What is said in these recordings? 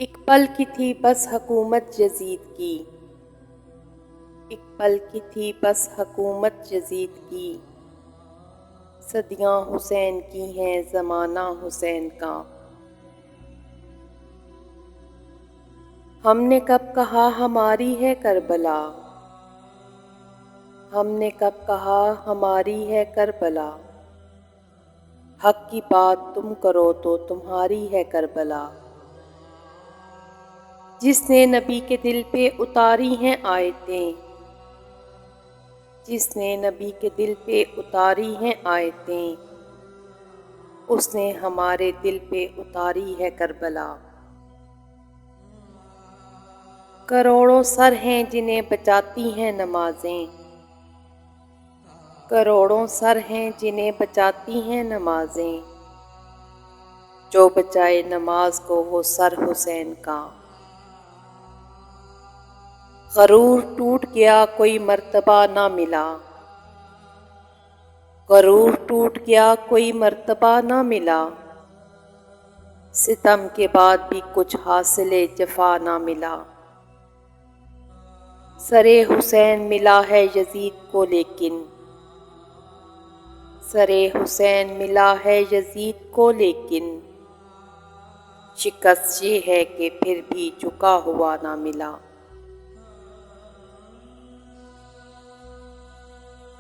ایک پل کی تھی بس حکومت یزید کی، ایک پل کی تھی بس حکومت یزید کی، صدیاں حسین کی ہیں زمانہ حسین کا۔ ہم نے کب کہا ہماری ہے کربلا، ہم نے کب کہا ہماری ہے کربلا، حق کی بات تم کرو تو تمہاری ہے کربلا۔ جس نے نبی کے دل پہ اتاری ہیں آیتیں، جس نے نبی کے دل پہ اتاری ہیں آیتیں، اس نے ہمارے دل پہ اتاری ہے کربلا۔ کروڑوں سر ہیں جنہیں بچاتی ہیں نمازیں، کروڑوں سر ہیں جنہیں بچاتی ہیں نمازیں، جو بچائے نماز کو وہ سر حسین کا۔ غرور ٹوٹ گیا کوئی مرتبہ نہ ملا، غرور ٹوٹ گیا کوئی مرتبہ نہ ملا، ستم کے بعد بھی کچھ حاصل جفا نہ ملا۔ سر حسین ملا ہے یزید کو لیکن، سر حسین ملا ہے یزید کو لیکن، شکست یہ ہے کہ پھر بھی جھکا ہوا نہ ملا۔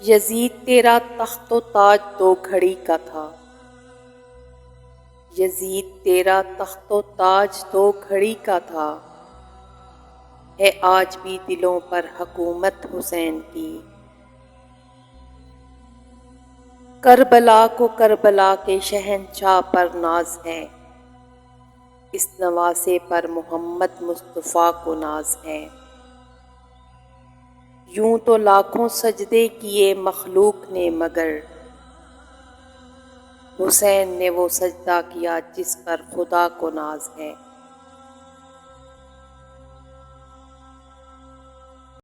یزید تیرا تخت و تاج دو گھڑی کا تھا، یزید تیرا تخت و تاج دو گھڑی کا تھا، ہے آج بھی دلوں پر حکومت حسین کی۔ کربلا کو کربلا کے شہنشاہ پر ناز ہے، اس نواسے پر محمد مصطفیٰ کو ناز ہے۔ یوں تو لاکھوں سجدے کیے مخلوق نے مگر، حسین نے وہ سجدہ کیا جس پر خدا کو ناز ہے۔